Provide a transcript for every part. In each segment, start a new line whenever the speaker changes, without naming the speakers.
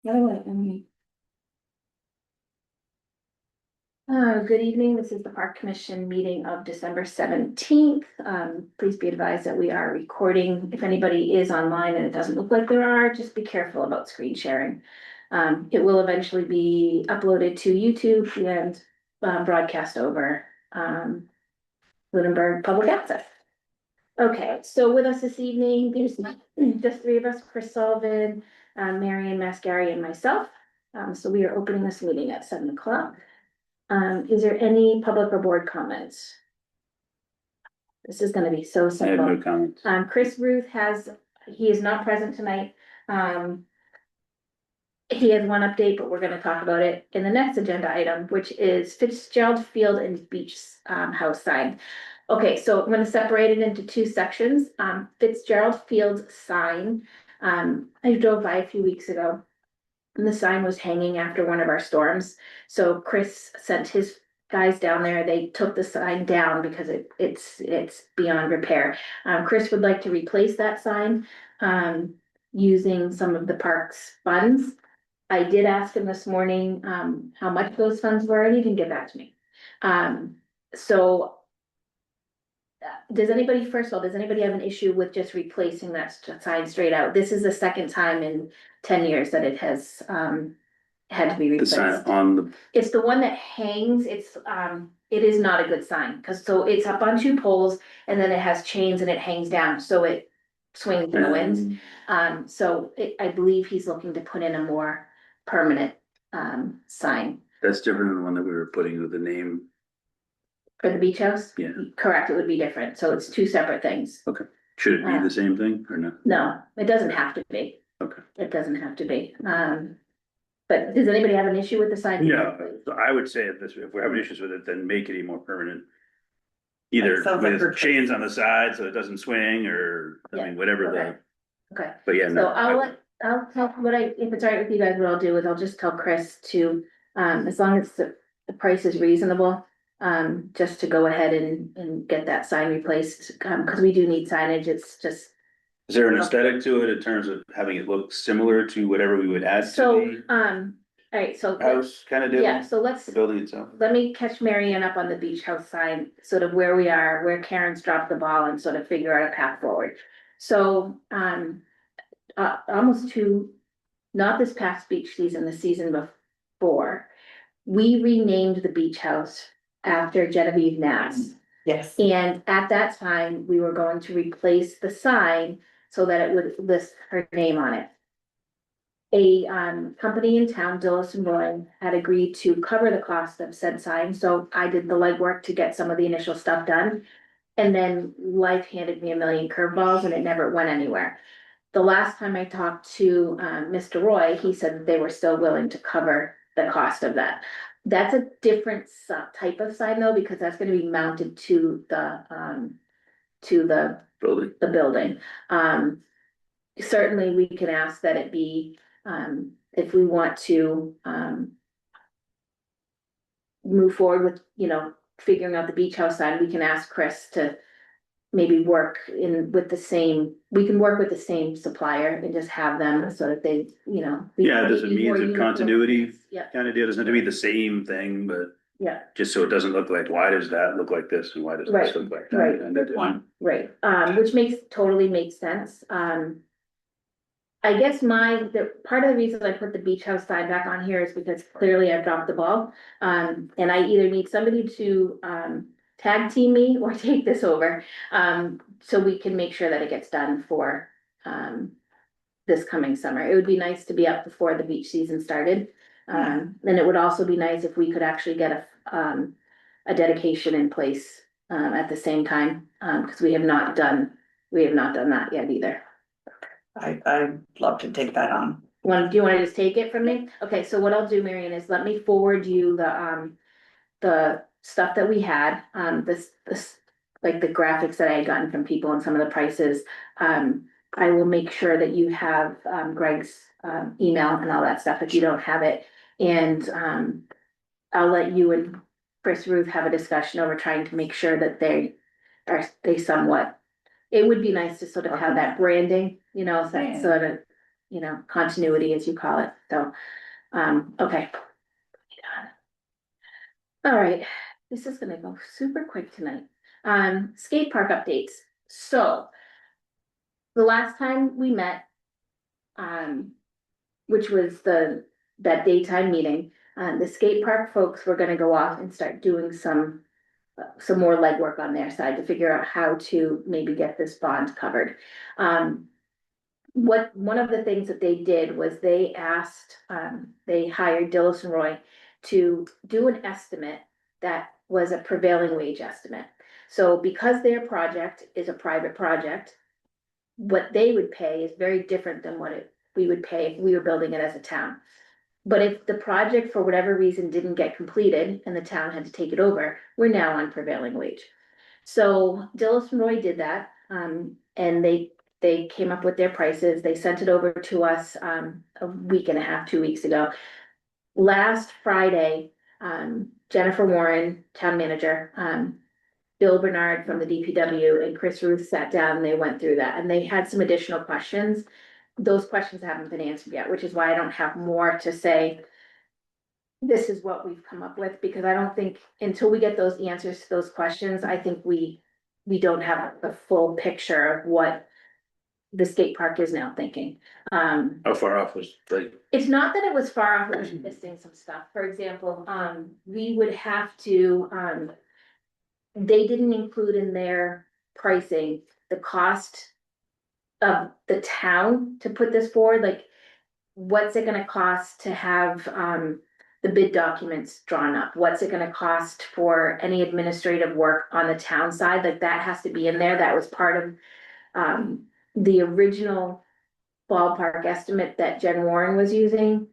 Good evening. This is the Park Commission meeting of December 17th. Please be advised that we are recording. If anybody is online and it doesn't look like there are, just be careful about screen sharing. It will eventually be uploaded to YouTube and broadcast over Lunenburg Public Access. Okay, so with us this evening, there's just three of us: Chris Sullivan, Marion Mascari, and myself. So we are opening this meeting at 7 o'clock. Is there any public or board comments? This is gonna be so
I have
simple.
no comments.
Chris Ruth he is not present tonight. He has one update, but we're gonna talk about it in the next agenda item, which is Fitzgerald Field and Beach House sign. Okay, so I'm gonna separate it into two sections. Fitzgerald Field sign. I drove by a few weeks ago, and the sign was hanging after one of our storms. So Chris sent his guys down there. They took the sign down because it's beyond repair. Chris would like to replace that sign using some of the park's funds. I did ask him this morning how much those funds were, and he didn't get back to me. So does anybody, first of all, does anybody have an issue with just replacing that sign straight out? This is the second time in 10 years that it has had to be
The
replaced.
sign on the,
It's the one that hangs. It is not a good sign, because so it's up on two poles and then it has chains and it hangs down, so it swings in the wind. I believe he's looking to put in a more permanent sign
that's different than the one that we were putting with the name.
for the beach house.
Yeah.
Correct, it would be different, so it's two separate things.
Should it be the same thing or no?
No, it doesn't have to be.
Okay.
It doesn't have to be. But does anybody have an issue with the sign?
Yeah, so I would say if we're having issues with it, then make it a more permanent. Either
Sounds like
with chains on the side so it doesn't swing, or, I
Yeah.
mean, whatever
Okay,
but yeah,
so
no.
I'll tell if it's all right with you guys, what I'll do is I'll just tell Chris to, as long as the price is reasonable, just to go ahead and get that sign replaced, because we do need signage. It's just.
Is there an aesthetic to it in terms of having it look similar to whatever we would add
So,
to
all right, so.
the house kind of deal?
Yeah, so
The building itself?
let me catch Marianne up on the beach house sign, sort of where we are, where Karen's dropped the ball, and sort of figure out a path forward. So, not this past beach season, the season before, we renamed the beach house after Genevieve Nass.
Yes.
And at that time, we were going to replace the sign so that it would list her name on it. A company in town, Dillis and Roy, had agreed to cover the cost of said sign, so I did the legwork to get some of the initial stuff done. And then life handed me a million curveballs and it never went anywhere. The last time I talked to Mr. Roy, he said that they were still willing to cover the cost of that. That's a different type of sign though, because that's gonna be mounted to the
Building.
the building. Certainly, we can ask that it be, if we want to, move forward with, figuring out the beach house sign, we can ask Chris to maybe work with the same supplier and just have them so that they,
Yeah, there's a
maybe more
means of
uniform.
continuity
Yeah,
kind of deal. Doesn't have to be the same thing, but
yeah,
just so it doesn't look like, why does that look like this and why does
Right,
this look like that?
right.
And
Good point.
right, which totally makes sense. I guess the part of the reason I put the beach house sign back on here is because clearly I've dropped the ball. And I either need somebody to tag team me or take this over. So we can make sure that it gets done for this coming summer. It would be nice to be up before the beach season started. And it would also be nice if we could actually get a dedication in place at the same time, because we have not done that yet either.
I'd love to take that on.
Do you wanna just take it from me? Okay, so what I'll do, Marion, is let me forward you the stuff that we had, this, like the graphics that I had gotten from people and some of the prices. I will make sure that you have, Greg's, email and all that stuff if you don't have it. And, I'll let you and Chris Ruth have a discussion over trying to make sure that they somewhat. It would be nice to sort of have that branding, so that, you know, continuity as you call it, so, okay. All right, this is gonna go super quick tonight. Skate park updates, so. The last time we met, which was that daytime meeting, the skate park folks were gonna go off and start doing some more legwork on their side to figure out how to maybe get this bond covered. One of the things that they did was they asked, they hired Dillis and Roy to do an estimate that was a prevailing wage estimate. So because their project is a private project, what they would pay is very different than we would pay if we were building it as a town. But if the project, for whatever reason, didn't get completed and the town had to take it over, we're now on prevailing wage. So Dillis and Roy did that, and they came up with their prices. They sent it over to us, a week and a half, 2 weeks ago. Last Friday, Jennifer Warren, town manager, Bill Bernard from the DPW and Chris Ruth sat down and they went through that and they had some additional questions. Those questions haven't been answered yet, which is why I don't have more to say. This is what we've come up with, because I don't think until we get those answers to those questions, I think we don't have the full picture of what the skate park is now thinking.
How far off was, like,
It's not that it was far off, it was missing some stuff. For example, we would have to, they didn't include in their pricing the cost of the town to put this forward, like, what's it gonna cost to have, the bid documents drawn up? What's it gonna cost for any administrative work on the town side? Like, that has to be in there. That was part of, the original ballpark estimate that Jen Warren was using,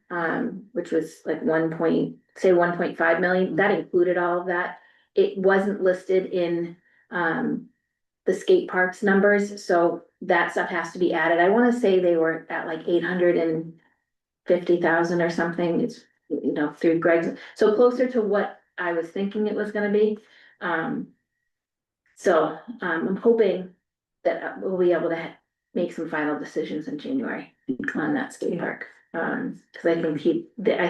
which was like 1.5 million. That included all of that. It wasn't listed in, the skate parks numbers, so that stuff has to be added. I wanna say they were at like 850,000 or something. It's, you know, through Greg's, so closer to what I was thinking it was gonna be. So, I'm hoping that we'll be able to make some final decisions in January on that skate park. Cause I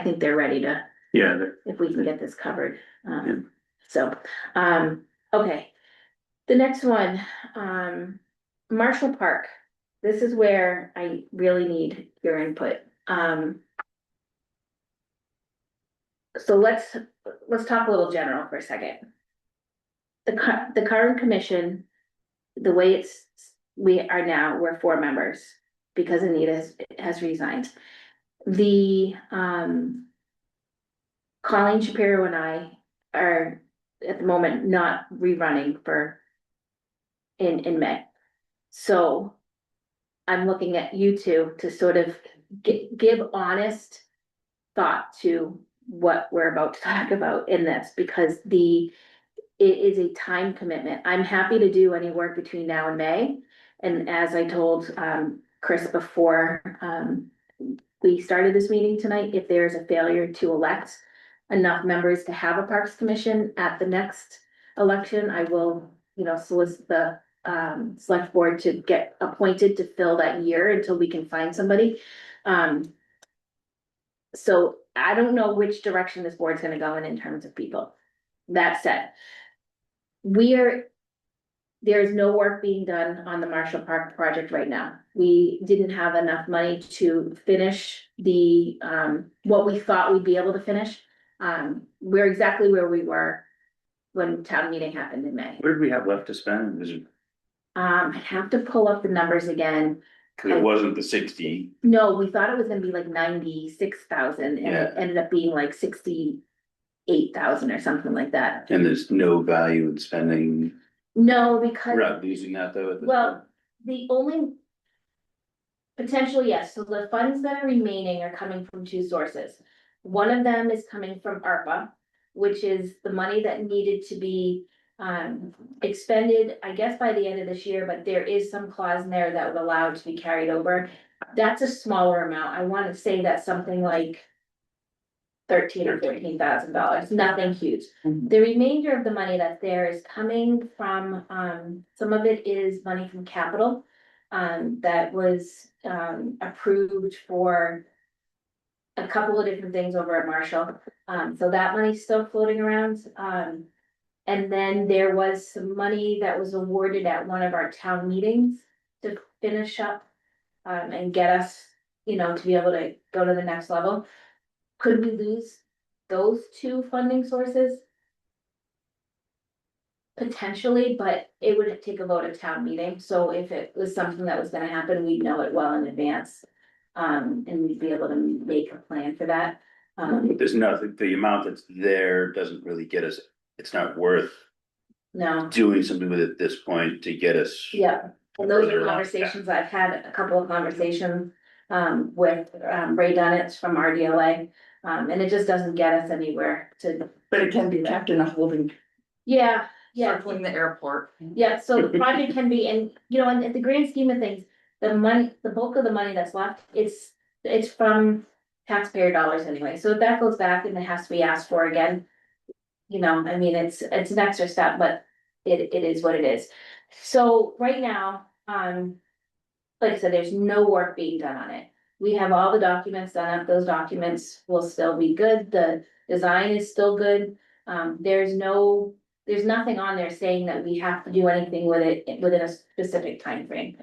think they're ready to,
yeah,
if we can get this covered. So, okay. The next one, Marshall Park. This is where I really need your input. So let's talk a little general for a second. The current commission, the way we are now, we're 4 members because Anita has resigned. The, Colleen Shapiro and I are at the moment not rerunning in May. So I'm looking at you two to sort of give honest thought to what we're about to talk about in this, because it is a time commitment. I'm happy to do any work between now and May. And as I told Chris before we started this meeting tonight, if there's a failure to elect enough members to have a Parks Commission at the next election, I will, you know, solicit the select board to get appointed to fill that year until we can find somebody. So I don't know which direction this board's gonna go in terms of people. That said, there's no work being done on the Marshall Park project right now. We didn't have enough money to finish the, what we thought we'd be able to finish. We're exactly where we were when town meeting happened in May.
what did we have left to spend? Was it,
I have to pull up the numbers again.
cause it wasn't the 60,
No, we thought it was gonna be like 96,000 and it
Yeah.
ended up being like 68,000 or something like that.
and there's no value in spending,
No,
we're
because,
not losing that though at this point.
well, the only. Potentially, yes, so the funds that are remaining are coming from 2 sources. One of them is coming from ARPA, which is the money that needed to be expended, I guess, by the end of this year, but there is some clause in there that would allow it to be carried over. That's a smaller amount. I wanna say that's something like $13,000 or $14,000, nothing huge. The remainder of the money that's there is coming from, some of it is money from capital. that was, approved for a couple of different things over at Marshall. So that money's still floating around. And then there was some money that was awarded at one of our town meetings to finish up, and get us, to be able to go to the next level. Could we lose those two funding sources? Potentially, but it would take a vote at town meeting, so if it was something that was gonna happen, we'd know it well in advance. And we'd be able to make a plan for that.
But there's nothing, the amount that's there doesn't really get us, it's not worth
No,
doing something with it at this point to get us.
yeah, and those
Further
are
along,
conversations, I've had a couple of conversations, with, Ray Dunnett from RDLA. And it just doesn't get us anywhere to,
But it can be kept in a holding,
yeah, yeah.
circling the airport.
Yeah, so the project can be, and in the grand scheme of things, the money, the bulk of the money that's left, it's from taxpayer dollars anyway, so if that goes back and it has to be asked for again. I mean, it's an extra step, but it is what it is. So right now, like I said, there's no work being done on it. We have all the documents done up, those documents will still be good, the design is still good. There's nothing on there saying that we have to do anything with it within a specific time frame.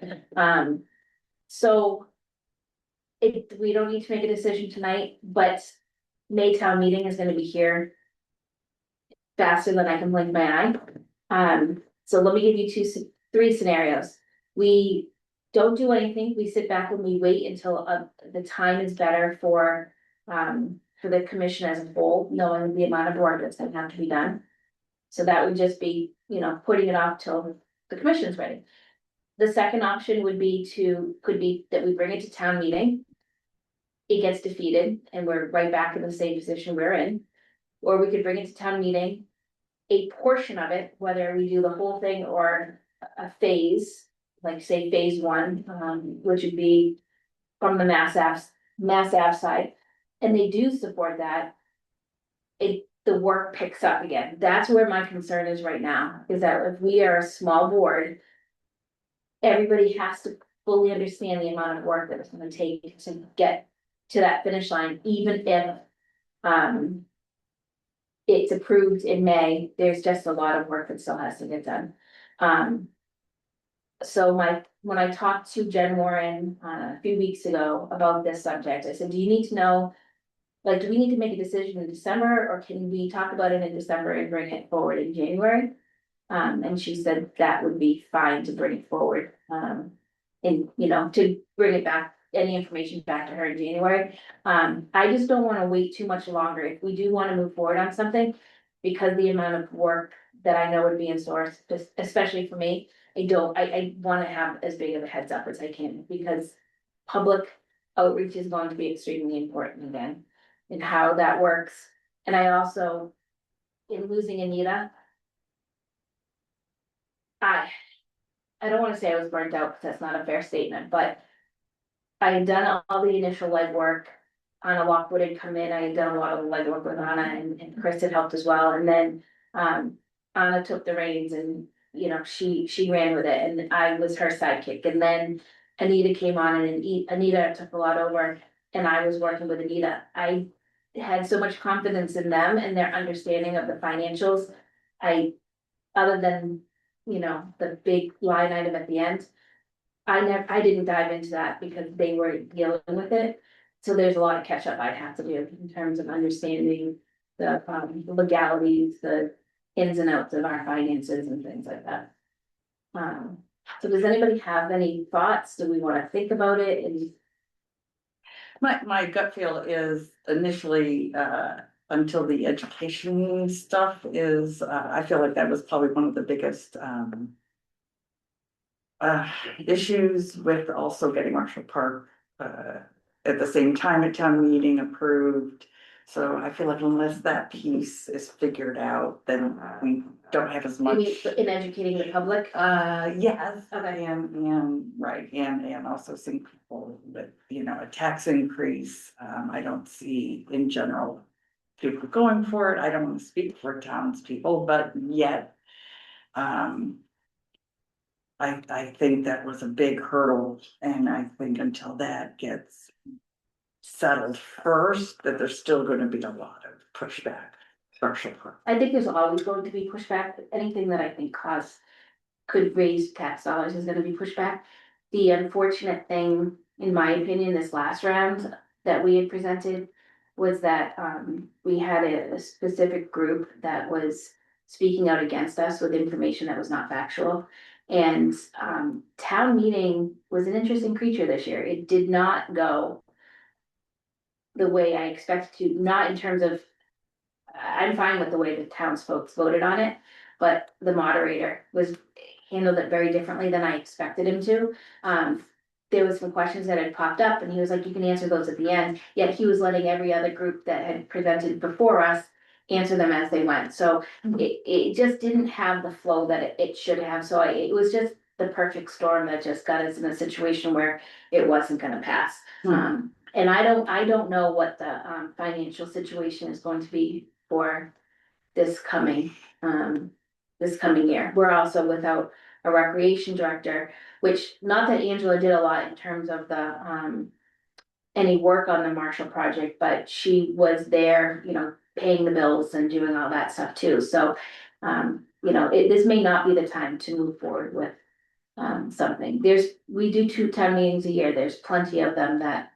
So. We don't need to make a decision tonight, but Maytown meeting is gonna be here. Faster than I can blink my eye. So let me give you three scenarios. We don't do anything, we sit back and we wait until the time is better for the commission as a whole, knowing the amount of work that's gonna have to be done. So that would just be, putting it off till the commission's ready. The second option could be that we bring it to town meeting. It gets defeated and we're right back in the same position we're in. Or we could bring it to town meeting. A portion of it, whether we do the whole thing or a phase, like say phase one, which would be from the Mass Ave side. And they do support that. The work picks up again. That's where my concern is right now, is that if we are a small board. Everybody has to fully understand the amount of work that it's gonna take to get to that finish line, even if. It's approved in May, there's just a lot of work that still has to get done. So when I talked to Jen Warren, a few weeks ago about this subject, I said, do you need to know? Like, do we need to make a decision in December, or can we talk about it in December and bring it forward in January? And she said that would be fine to bring it forward, and, to bring it back, any information back to her in January. I just don't wanna wait too much longer, if we do wanna move forward on something. Because the amount of work that I know would be in source, especially for me, I wanna have as big of a heads up as I can, because public outreach is going to be extremely important again. And how that works, and I also, in losing Anita. I don't wanna say I was burnt out, because that's not a fair statement, but. I had done all the initial legwork. Anna Lockwood had come in, I had done a lot of the legwork with Anna, and Chris had helped as well, and then. Anna took the reins and, she ran with it, and I was her sidekick, and then. Anita came on, and Anita took a lot over, and I was working with Anita. I had so much confidence in them and their understanding of the financials. Other than, the big line item at the end. I didn't dive into that because they were dealing with it. So there's a lot of catch up I'd have to do in terms of understanding the legalities, the ins and outs of our finances and things like that. So does anybody have any thoughts? Do we wanna think about it? And
My gut feel is initially, until the education stuff is, I feel like that was probably one of the biggest, issues with also getting Marshall Park, at the same time at town meeting approved. So I feel like unless that piece is figured out, then we don't have as much.
maybe in educating the public?
Yes,
Okay.
and right, and also seeing people with, a tax increase, I don't see in general. People going for it, I don't wanna speak for townspeople, but yet. I think that was a big hurdle, and I think until that gets settled first, that there's still gonna be a lot of pushback. Marshall Park.
I think there's always going to be pushback, anything that I think could raise tax dollars is gonna be pushback. The unfortunate thing, in my opinion, this last round that we had presented was that, we had a specific group that was speaking out against us with information that was not factual. And, town meeting was an interesting creature this year. It did not go the way I expected to, not in terms of, I'm fine with the way the townsfolk voted on it, but the moderator handled it very differently than I expected him to. There was some questions that had popped up and he was like, you can answer those at the end, yet he was letting every other group that had presented before us answer them as they went, so it just didn't have the flow that it should have, so it was just the perfect storm that just got us in a situation where it wasn't gonna pass. And I don't know what the financial situation is going to be for this coming year. We're also without a recreation director, which, not that Angela did a lot in terms of the any work on the Marshall project, but she was there, paying the bills and doing all that stuff too. So, this may not be the time to move forward with something. We do 2 town meetings a year. There's plenty of them that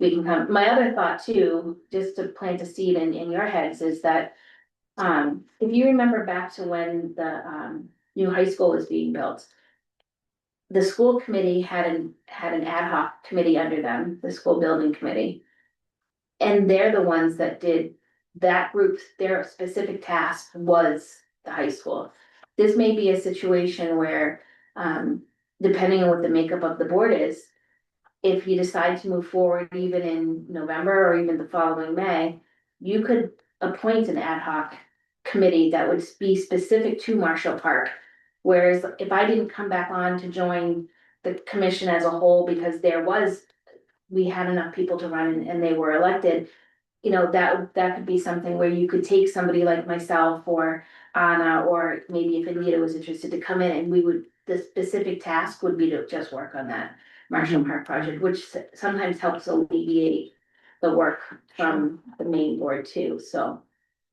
we can come. My other thought too, just to plant a seed in your heads, is that if you remember back to when the new high school was being built, the school committee had an ad hoc committee under them, the school building committee. And they're the ones that did that group, their specific task was the high school. This may be a situation where, depending on what the makeup of the board is, if you decide to move forward even in November or even the following May, you could appoint an ad hoc committee that would be specific to Marshall Park. Whereas if I didn't come back on to join the commission as a whole, because we had enough people to run and they were elected, that could be something where you could take somebody like myself or Anna, or maybe if Anita was interested to come in, and the specific task would be to just work on that Marshall Park project, which sometimes helps alleviate the work from the main board too, so.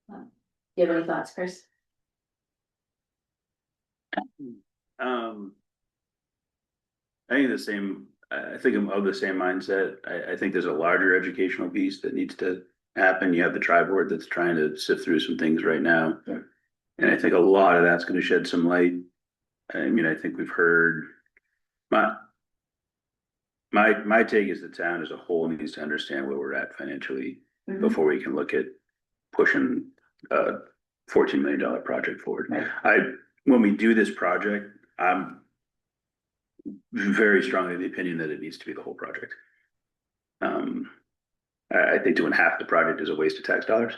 Do you have any thoughts, Chris?
I think I think I'm of the same mindset. I think there's a larger educational piece that needs to happen. You have the tri-board that's trying to sift through some things right now.
Yeah.
And I think a lot of that's gonna shed some light. I mean, I think we've heard, my take is the town as a whole needs to understand where we're at financially before we can look at pushing a $14 million project forward.
Right.
When we do this project, I'm very strongly of the opinion that it needs to be the whole project. I think doing half the project is a waste of tax dollars.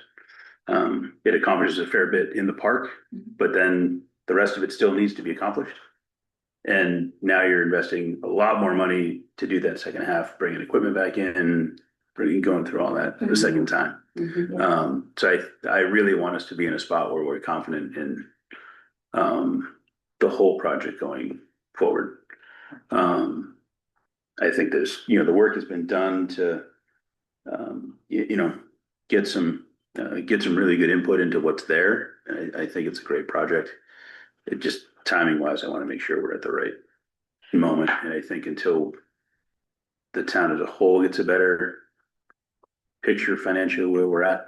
It accomplishes a fair bit in the park, but then the rest of it still needs to be accomplished. And now you're investing a lot more money to do that second half, bringing equipment back in, going through all that the second time. So I really want us to be in a spot where we're confident in the whole project going forward. I think there's, the work has been done to, get some really good input into what's there. And I think it's a great project. It just, timing wise, I want to make sure we're at the right moment. And I think until the town as a whole gets a better picture financially where we're at,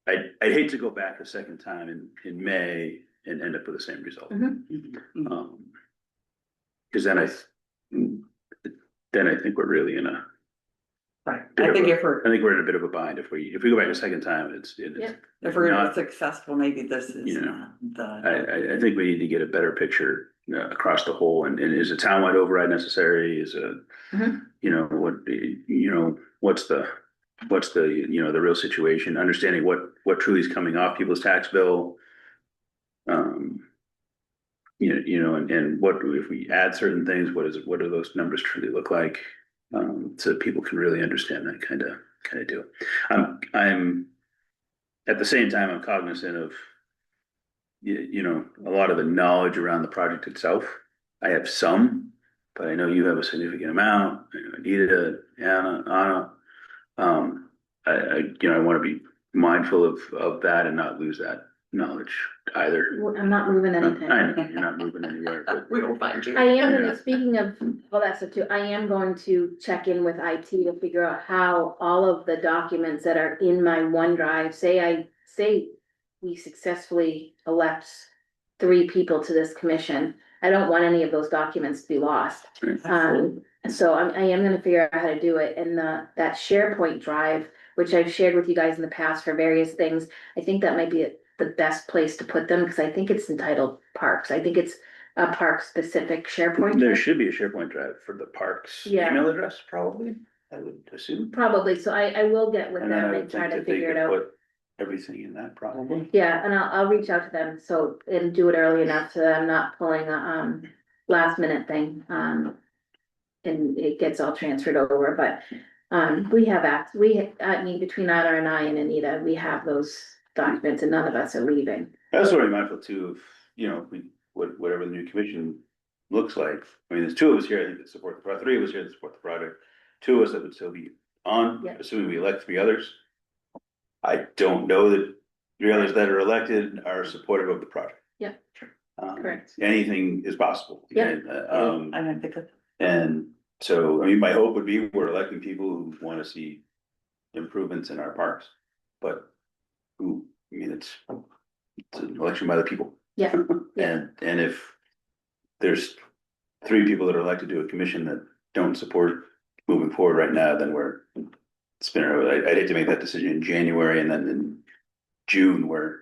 I'd hate to go back a second time in May and end up with the same result. Because then I think we're really in a.
Right, I think
we're in a bit of a bind if we go back a second time.
If we're not successful, maybe this is not
I think we need to get a better picture across the whole. And is a townwide override necessary? Is what's the the real situation? Understanding what truly is coming off people's tax bill. And what if we add certain things? What do those numbers truly look like? So that people can really understand that kind of deal. I'm at the same time, I'm cognizant of you know, a lot of the knowledge around the project itself. I have some, but I know you have a significant amount. I know Anita, Anna. I want to be mindful of that and not lose that knowledge either.
I'm not moving
I
anything.
know you're not moving anywhere, but
We will find you.
I am,
Yeah.
gonna speaking of all that stuff too, I am going to check in with IT to figure out how all of the documents that are in my OneDrive, say we successfully elect 3 people to this commission. I don't want any of those documents to be lost. So I am gonna figure out how to do it, and that SharePoint drive, which I've shared with you guys in the past for various things, I think that might be the best place to put them, because I think it's entitled Parks. I think it's a park-specific SharePoint.
there
drive.
should be a SharePoint drive for the parks
Yeah.
email address, probably, I would assume.
Probably, so I will get with
And then I
them
would
and try
think
to
that they
figure it
could
out.
put everything in that, probably.
Yeah, and I'll reach out to them, and do it early enough so that I'm not pulling a, last minute thing, and it gets all transferred over, but, we have I mean, between Ida and I and Anita, we have those documents and none of us are leaving.
I also want to be mindful too of, you know, whatever the new commission looks like. I mean, there's 2 of us here, I think, that support the project, 3 of us here that support the project. 2 of us that would still be on,
Yeah.
assuming we elect 3 others. I don't know that 3 others that are elected are supportive of the project.
Yeah. Correct.
Anything is possible.
Yeah.
And,
I don't think that.
and so, I mean, my hope would be we're electing people who want to see improvements in our parks. But who, I mean, it's an election by the people.
Yeah,
And if there's 3 people that are elected to a commission that don't support moving forward right now, then we're spinning. I'd hate to make that decision in January and then in June where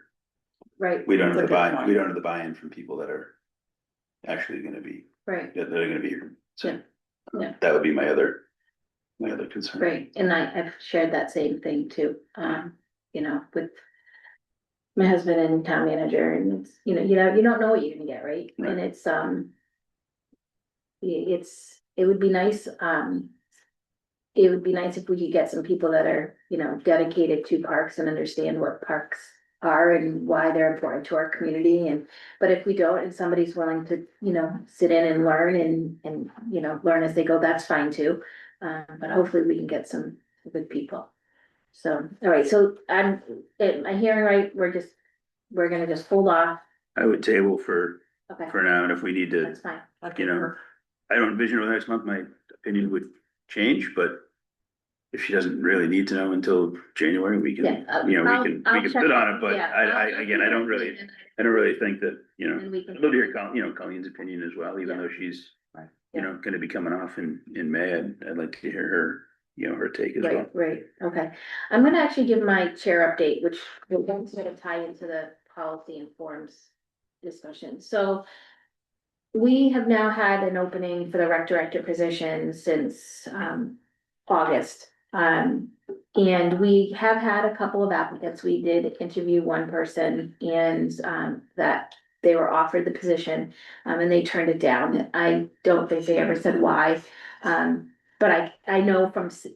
right,
we don't have the
That's a good
buy,
point.
we don't have the buy-in from people that are actually gonna be,
right,
that are gonna be here. So
Yeah. Yeah.
that would be my other concern.
right, and I've shared that same thing too, you know, with my husband and town manager, and it's, you don't know what you're gonna get, right?
Right.
And it's, it would be nice, it would be nice if we could get some people that are, dedicated to parks and understand what parks are and why they're important to our community, but if we don't, and somebody's willing to, sit in and learn and, learn as they go, that's fine too. But hopefully we can get some good people. So, all right, so am I hearing right, we're gonna just hold off,
I would table for
okay,
now, and if we need to,
that's fine,
you know, I don't envision over the next month, my opinion would change, but if she doesn't really need to know until January, we can,
yeah.
we
I'll
can
check
sit on it, but
yeah,
again, I don't really think that,
And we can.
I'd love to hear Colleen's opinion as well, even
Yeah.
though she's,
Right.
gonna be coming off in May. I'd like to hear her, her take as well.
Right, okay. I'm gonna actually give my chair update, which will sort of tie into the policy and forms discussion. So we have now had an opening for the rec director position since August. And we have had a couple of applicants. We did interview one person and that they were offered the position and they turned it down. I don't think they ever said why. But I know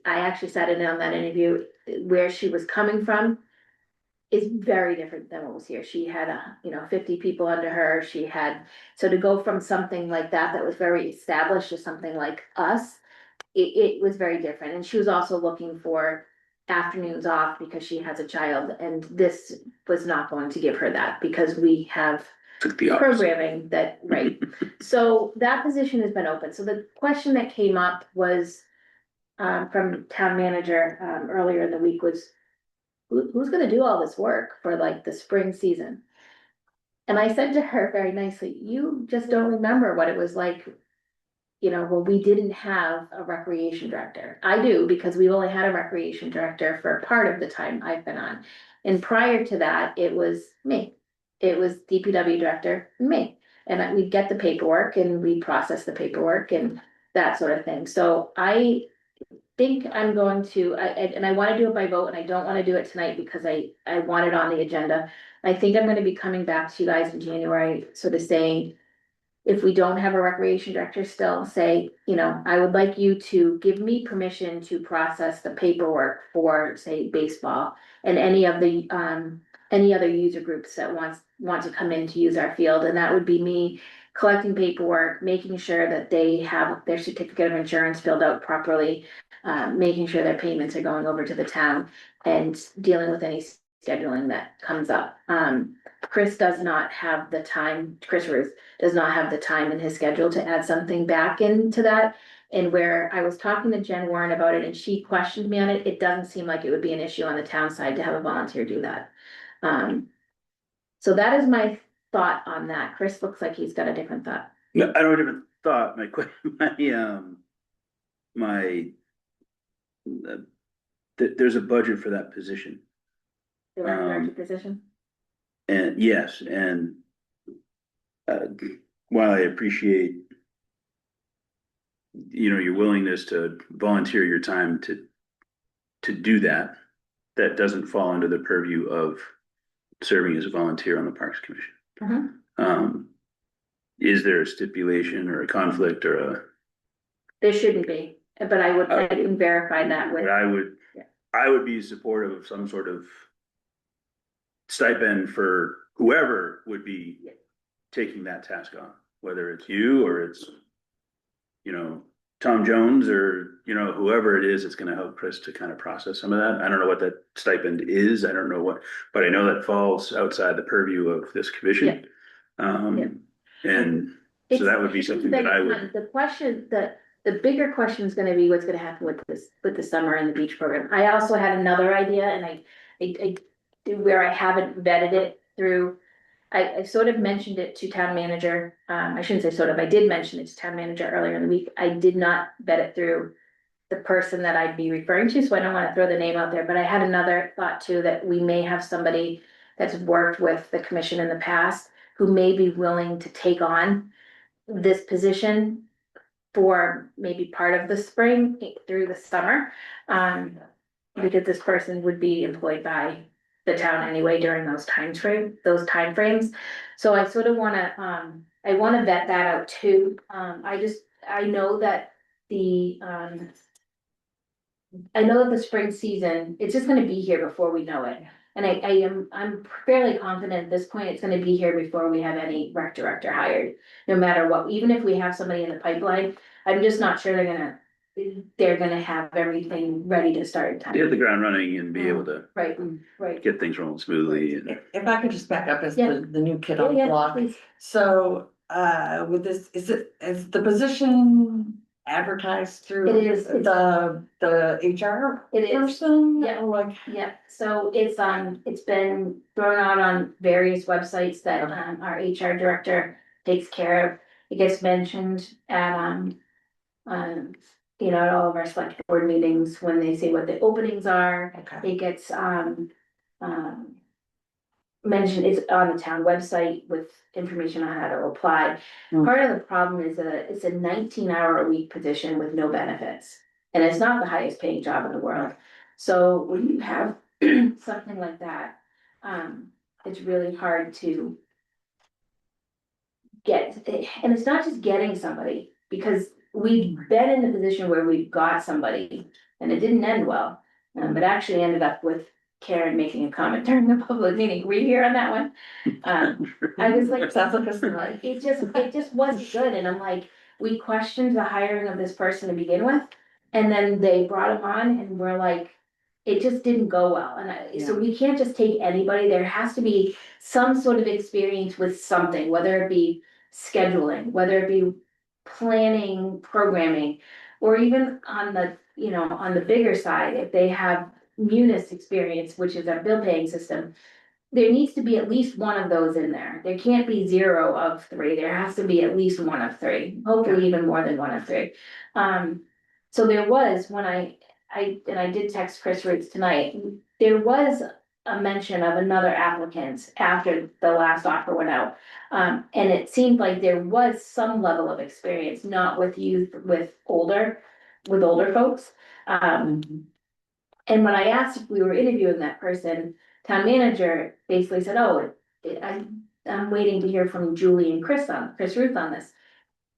I actually sat in on that interview, where she was coming from is very different than what was here. She had 50 people under her. So to go from something like that was very established to something like us, it was very different. And she was also looking for afternoons off because she has a child, and this was not going to give her that because we have
Took the opposite.
programming that, right. So that position has been open. So the question that came up was from town manager earlier in the week was, who's gonna do all this work for like the spring season? And I said to her very nicely, you just don't remember what it was like, when we didn't have a recreation director. I do, because we've only had a recreation director for part of the time I've been on. And prior to that, it was me. It was DPW director, me. And we'd get the paperwork and we'd process the paperwork and that sort of thing. So I think I'm going to, and I wanna do it by vote, and I don't wanna do it tonight because I want it on the agenda. I think I'm gonna be coming back to you guys in January, sort of saying, if we don't have a recreation director still, say, I would like you to give me permission to process the paperwork for, say, baseball and any of the any other user groups that want to come in to use our field, and that would be me collecting paperwork, making sure that they have their certificate of insurance filled out properly, making sure their payments are going over to the town, and dealing with any scheduling that comes up. Chris does not have the time, Chris Ruth does not have the time in his schedule to add something back into that. And where I was talking to Jen Warren about it and she questioned me on it, it doesn't seem like it would be an issue on the town side to have a volunteer do that. So that is my thought on that. Chris looks like he's got a different thought.
No, I don't have a different thought. There's a budget for that position.
The rec director position.
And yes, and while I appreciate, your willingness to volunteer your time to do that, that doesn't fall under the purview of serving as a volunteer on the Parks Commission. Is there a stipulation or a conflict or a?
There shouldn't be, but I didn't verify that with.
But I would be supportive of some sort of stipend for whoever would be taking that task on, whether it's you or it's, Tom Jones or, whoever it is, it's gonna help Chris to kind of process some of that. I don't know what that stipend is. I don't know what, but I know that falls outside the purview of this commission. And so that would be something that I would.
The question, the bigger question is gonna be what's gonna happen with the summer and the beach program. I also had another idea and I where I haven't vetted it through. I sort of mentioned it to town manager. I shouldn't say sort of, I did mention it to town manager earlier in the week. I did not vet it through the person that I'd be referring to, so I don't want to throw the name out there, but I had another thought too, that we may have somebody that's worked with the commission in the past who may be willing to take on this position for maybe part of the spring through the summer. Because this person would be employed by the town anyway during those time frames. So I sort of wanna, I wanna vet that out too. I know that the spring season, it's just gonna be here before we know it. And I'm fairly confident at this point, it's gonna be here before we have any rec director hired, no matter what, even if we have somebody in the pipeline, I'm just not sure they're gonna have everything ready to start in time.
Hit the ground running and be able to
Right.
get things rolling smoothly. And
If I could just back up as
Yeah.
the new kid on the
Yeah,
block.
please.
So, with this, is the position advertised through?
It is.
The HR
It is.
person?
Yeah.
Or like,
Yeah, so it's been thrown out on various websites that
Okay.
our HR director takes care of. It gets mentioned at at all of our select board meetings when they say what the openings are.
okay,
It gets mentioned, it's on the town website with information on how to apply.
Hmm.
Part of the problem is it's a 19-hour-a-week position with no benefits. And it's not the highest paying job in the world. So when you have something like that, it's really hard to get, and it's not just getting somebody, because we've been in the position where we've got somebody and it didn't end well. It actually ended up with Karen making a comment during the public meeting. Were you here on that one? I was like,
sounds like a story.
it just wasn't good, and I'm like, we questioned the hiring of this person to begin with. And then they brought him on and we're like, it just didn't go well, and so we can't just take anybody, there has to be some sort of experience with something, whether it be scheduling, whether it be planning, programming, or even on the bigger side, if they have Munis experience, which is our bill paying system, there needs to be at least one of those in there. There can't be 0 of 3. There has to be at least 1 of 3, hopefully even more than 1 of 3. So there was, when I did text Chris Riggs tonight, there was a mention of another applicant after the last offer went out. And it seemed like there was some level of experience, not with youth, with older folks. And when I asked if we were interviewing that person, town manager basically said, oh, I'm waiting to hear from Julie and Chris Ruth on this.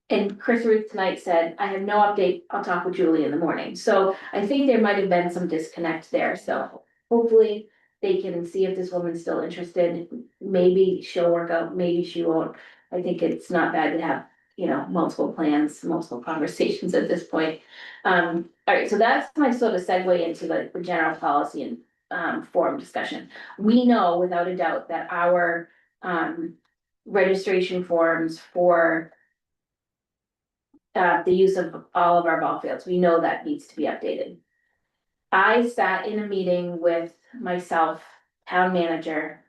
And Chris Ruth tonight said, I have no update, I'll talk with Julie in the morning. So I think there might have been some disconnect there, so hopefully they can see if this woman's still interested. Maybe she'll work out, maybe she won't. I think it's not bad to have, you know, multiple plans, multiple conversations at this point. All right, so that's my sort of segue into the general policy and forum discussion. We know without a doubt that our registration forms for the use of all of our ball fields, we know that needs to be updated. I sat in a meeting with myself, town manager,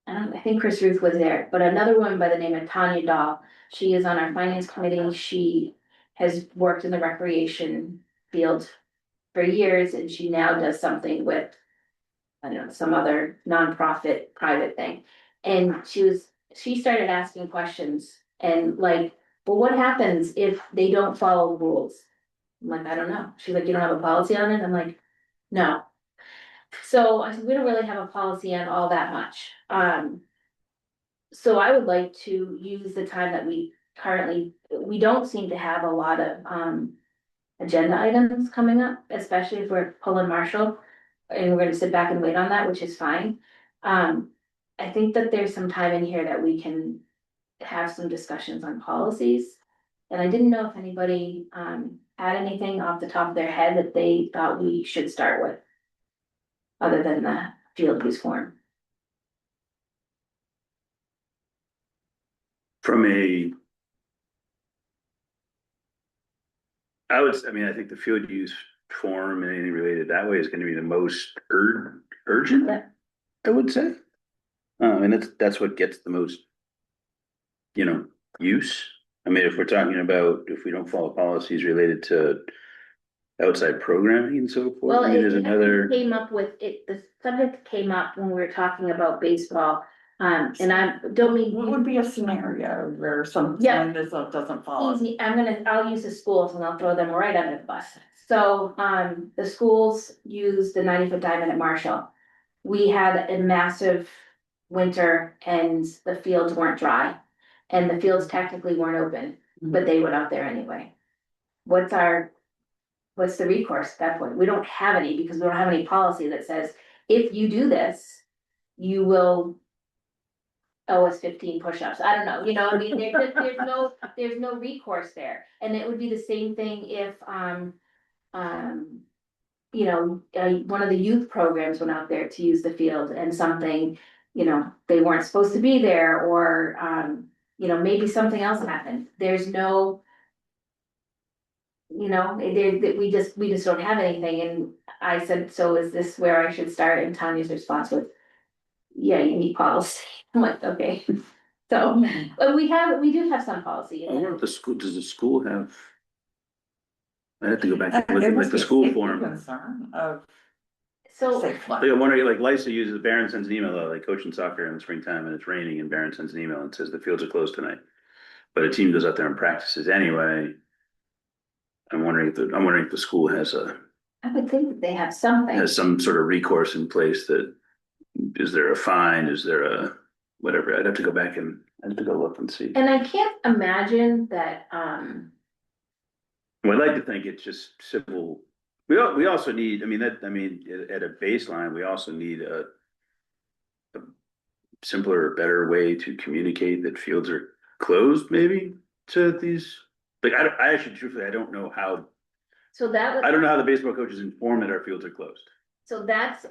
I think Chris Ruth was there, but another woman by the name of Tanya Dahl. She is on our finance committee. She has worked in the recreation field for years, and she now does something with, I don't know, some other nonprofit private thing. And she started asking questions and like, well, what happens if they don't follow the rules? I'm like, I don't know. She's like, you don't have a policy on it? I'm like, no. So I said, we don't really have a policy on all that much. So I would like to use the time that we don't seem to have a lot of, agenda items coming up, especially if we're pulling Marshall. And we're gonna sit back and wait on that, which is fine. I think that there's some time in here that we can have some discussions on policies. And I didn't know if anybody, had anything off the top of their head that they thought we should start with. Other than the field use form.
From a. I mean, I think the field use form and anything related that way is gonna be the most urgent,
Yeah.
I would say. And that's what gets the most. You know, use. I mean, if we're talking about, if we don't follow policies related to. Outside programming and so forth,
Well,
I mean,
it
there's another,
came up with it, the subject came up when we were talking about baseball. And I don't mean.
What would be a scenario where something
Yeah.
this doesn't follow?
Easy, I'll use the schools and I'll throw them right under the bus. So, the schools use the 90-foot diamond at Marshall. We had a massive winter and the fields weren't dry. And the fields technically weren't open, but they went out there anyway. What's the recourse at that point? We don't have any because we don't have any policy that says, if you do this, you will. Owe us 15 push-ups. I don't know, you know, I mean, there's no recourse there. And it would be the same thing if, you know, one of the youth programs went out there to use the field and something, you know, they weren't supposed to be there or, you know, maybe something else happened. There's no. You know, we just don't have anything. And I said, so is this where I should start? And Tanya's response was, yeah, you need policy. I'm like, okay. So, but we do have some policy.
I wonder if does the school have? I have to go back and look at like the school form.
Concern of
So,
safe
Like,
flight.
I'm wondering, like Lisa uses, Barron sends an email out, like coaching soccer in the springtime and it's raining and Barron sends an email and says the fields are closed tonight. But a team goes out there and practices anyway. I'm wondering if the school has
I would think that they have something.
some sort of recourse in place that, is there a fine, is there a, whatever, I'd have to go back and, I'd have to go look and see.
And I can't imagine that,
Well, I'd like to think it's just civil, we also need, at a baseline, we also need a simpler, better way to communicate that fields are closed maybe to these, like, I actually truthfully, I don't know how,
so that
I
would,
don't know how the baseball coaches inform that our fields are closed.
so that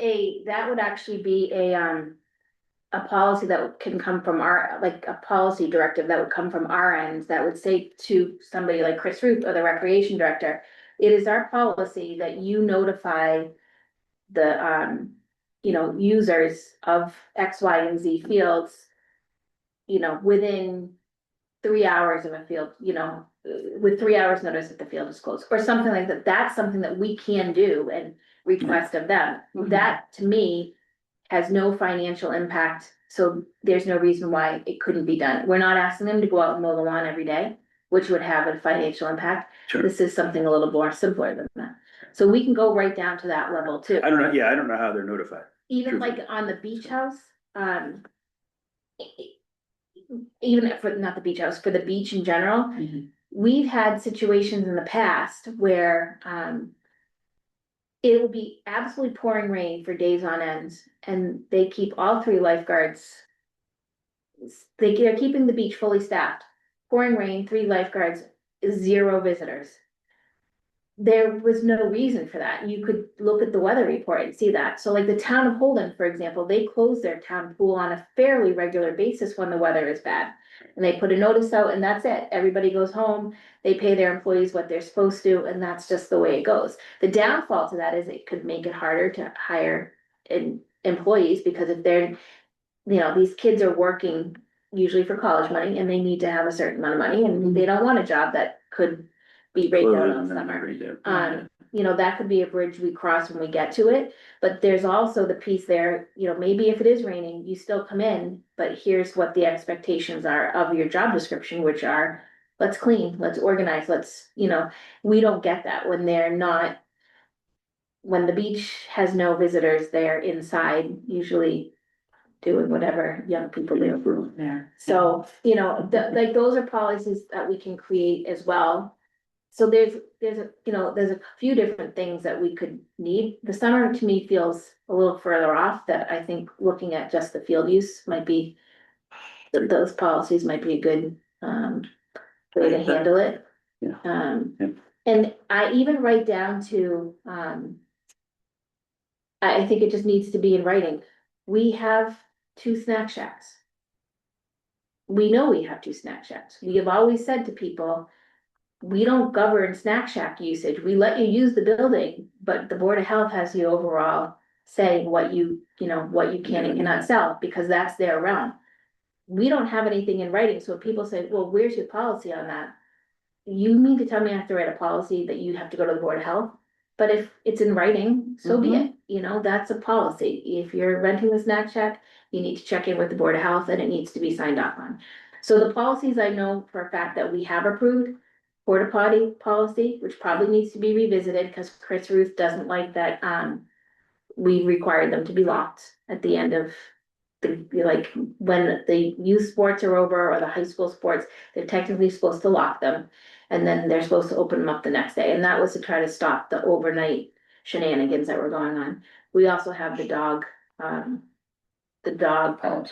would actually be a policy that can come from like a policy directive that would come from our end that would say to somebody like Chris Root or the recreation director, it is our policy that you notify the, you know, users of X, Y, and Z fields, you know, within 3 hours of a field, you know, with 3 hours notice that the field is closed, or something like that. That's something that we can do and request of them. That, to me, has no financial impact, so there's no reason why it couldn't be done. We're not asking them to go out and mow the lawn every day, which would have a financial impact.
Sure.
This is something a little more simpler than that. So we can go right down to that level too.
I don't know how they're notified.
Even
Truthfully.
like on the beach house, even for, not the beach house, for the beach in general, we've had situations in the past where, it will be absolutely pouring rain for days on ends, and they keep all three lifeguards. They're keeping the beach fully staffed, pouring rain, three lifeguards, zero visitors. There was no reason for that. You could look at the weather report and see that. So like the town of Holden, for example, they close their town pool on a fairly regular basis when the weather is bad. And they put a notice out and that's it. Everybody goes home, they pay their employees what they're supposed to, and that's just the way it goes. The downfall to that is it could make it harder to hire employees, because if they're, these kids are working usually for college money and they need to have a certain amount of money, and they don't want a job that could be raked out all summer. That could be a bridge we cross when we get to it, but there's also the piece there, maybe if it is raining, you still come in, but here's what the expectations are of your job description, which are, let's clean, let's organize, we don't get that when they're not, when the beach has no visitors, they're inside, usually doing whatever young people do.
Yeah.
So, like those are policies that we can create as well. So there's a few different things that we could need. The summer to me feels a little further off, that I think looking at just the field use might be, those policies might be a good way to handle it.
Yeah. Yeah.
And I even write down to, I think it just needs to be in writing. We have 2 snack shacks. We know we have 2 snack shacks. We have always said to people, we don't govern snack shack usage. We let you use the building, but the Board of Health has the overall say what you can and cannot sell, because that's their realm. We don't have anything in writing, so if people say, well, where's your policy on that? You mean to tell me I have to write a policy that you have to go to the Board of Health? But if it's in writing, so be it, that's a policy. If you're renting the snack shack, you need to check in with the Board of Health and it needs to be signed off on. So the policies I know for a fact that we have approved, porta potty policy, which probably needs to be revisited because Chris Ruth doesn't like that, we required them to be locked at the end of like when the youth sports are over or the high school sports, they're technically supposed to lock them. And then they're supposed to open them up the next day. And that was to try to stop the overnight shenanigans that were going on. We also have the dog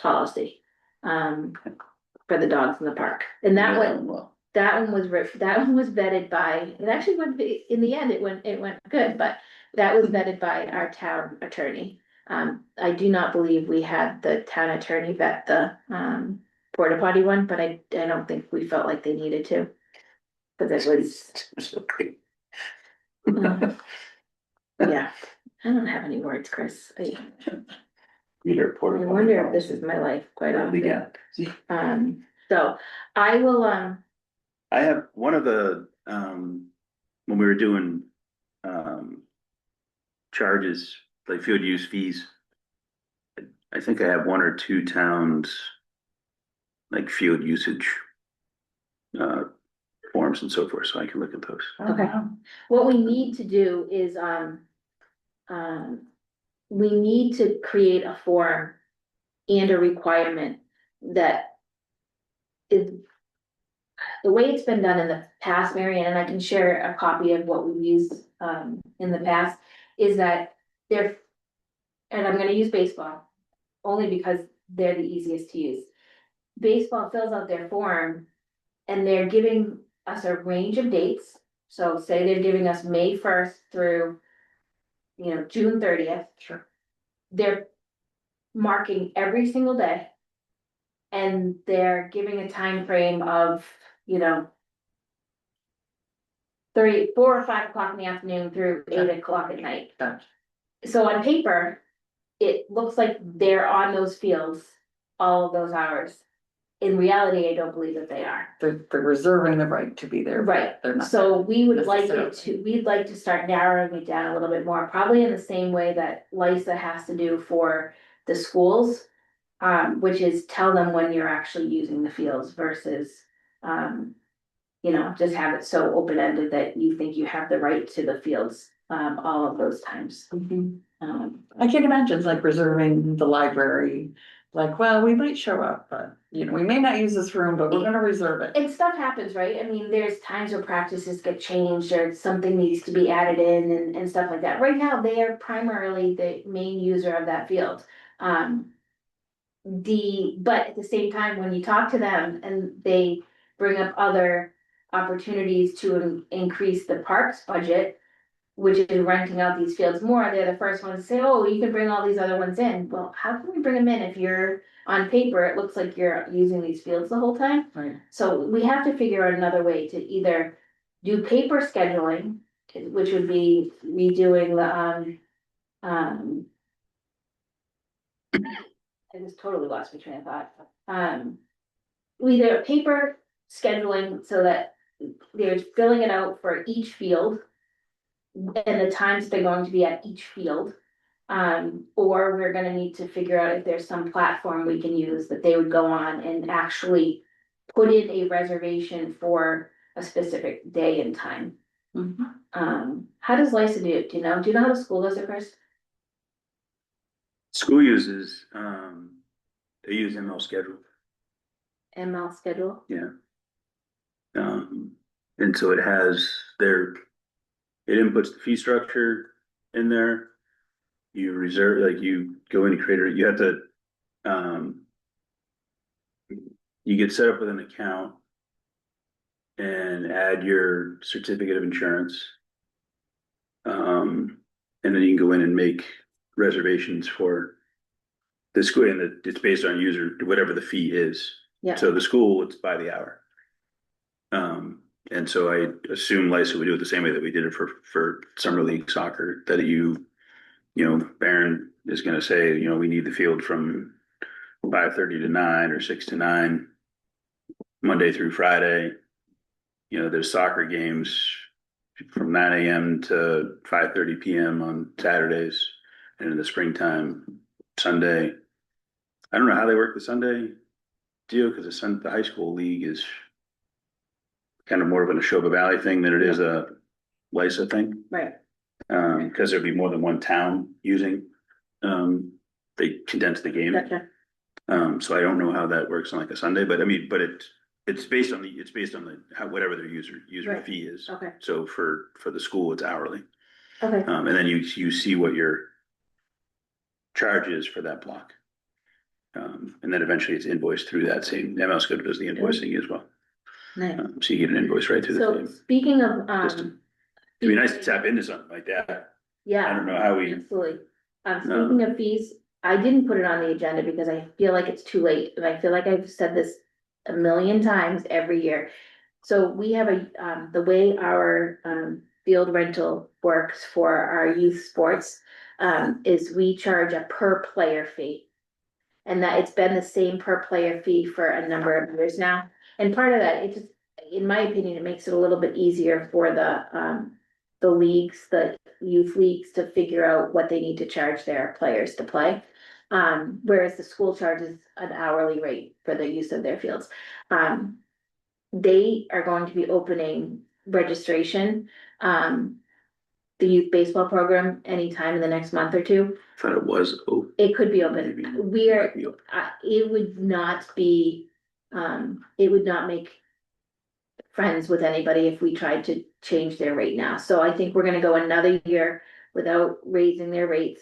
policy, for the dogs in the park. And that one was vetted by, it actually went, in the end, it went good, but that was vetted by our town attorney. I do not believe we had the town attorney vet the, porta potty one, but I don't think we felt like they needed to. Cause it was, yeah, I don't have any words, Chris. I wonder if this is my life quite often. So I will,
I have one of the, when we were doing, charges, like field use fees. I think I have 1 or 2 towns, like field usage, forms and so forth, so I can look at those.
okay, what we need to do is, we need to create a form and a requirement that is the way it's been done in the past, Marianne, and I can share a copy of what we've used in the past, is that they're, and I'm gonna use baseball only because they're the easiest to use. Baseball fills out their form and they're giving us a range of dates. So say they're giving us May 1st through, June 30th.
Sure.
They're marking every single day. And they're giving a time frame of, 4 or 5 o'clock in the afternoon through 8 o'clock at night.
Gotcha.
So on paper, it looks like they're on those fields all of those hours. In reality, I don't believe that they are.
They're reserving the right to be there. but
Right,
They're not.
so we would like
necessarily.
we'd like to start narrowing it down a little bit more, probably in the same way that LISA has to do for the schools. Which is tell them when you're actually using the fields versus, just have it so open-ended that you think you have the right to the fields, all of those times.
I can imagine like reserving the library like, well, we might show up, but, you know, we may not use this room, but we're gonna reserve it.
And stuff happens, right? I mean, there's times where practices get changed or something needs to be added in and stuff like that. Right now, they are primarily the main user of that field. But at the same time, when you talk to them and they bring up other opportunities to increase the parks budget, which is renting out these fields more, they're the first ones to say, oh, you can bring all these other ones in. Well, how can we bring them in if you're on paper, it looks like you're using these fields the whole time?
Right.
So we have to figure out another way to either do paper scheduling, which would be redoing the, I just totally lost my train of thought. Either paper scheduling so that they're filling it out for each field. And the times they're going to be at each field. Or we're gonna need to figure out if there's some platform we can use that they would go on and actually put in a reservation for a specific day and time. How does LISA do it? Do you know? Do you know how the school does it, Chris?
School uses, they use ML schedule,
ML schedule?
yeah. And so it has it inputs the fee structure in there. You reserve, like you go into creator, you have to, you get set up with an account and add your certificate of insurance. And then you can go in and make reservations for the school, and it's based on user, whatever the fee is.
Yeah.
So the school, it's by the hour. And so I assume LISA would do it the same way that we did it for summer league soccer, that you know, Barron is gonna say, you know, we need the field from 5:30 to 9 or 6 to 9, Monday through Friday. You know, there's soccer games from 9 a.m. to 5:30 p.m. on Saturdays, and in the springtime, Sunday. I don't know how they work the Sunday deal, because the high school league is kind of more of an Neshoba Valley thing than it is a LISA thing.
Right.
Because there'd be more than one town using, they condense the game.
Gotcha.
So I don't know how that works on like a Sunday, but I mean, but it's based on whatever their user
Right.
fee is.
Okay,
So for the school, it's hourly.
okay,
And then you see what your charge is for that block. And then eventually it's invoiced through that same, ML Schedule does the invoicing as well.
nice.
So you get an invoice right through the
So
same.
speaking of,
System. It'd be nice to tap into something like that. I
yeah,
don't know how we,
absolutely. Speaking of fees, I didn't put it on the agenda because I feel like it's too late, and I feel like I've said this a million times every year. So we have the way our, field rental works for our youth sports, is we charge a per player fee. And that it's been the same per player fee for a number of years now. And part of that, it just, in my opinion, it makes it a little bit easier for the leagues, the youth leagues to figure out what they need to charge their players to play. Whereas the school charges an hourly rate for the use of their fields. They are going to be opening registration, the youth baseball program anytime in the next month or two.
thought it was,
It could be
Maybe.
open. It would not be, it would not make friends with anybody if we tried to change their rate now. So I think we're gonna go another year without raising their rates,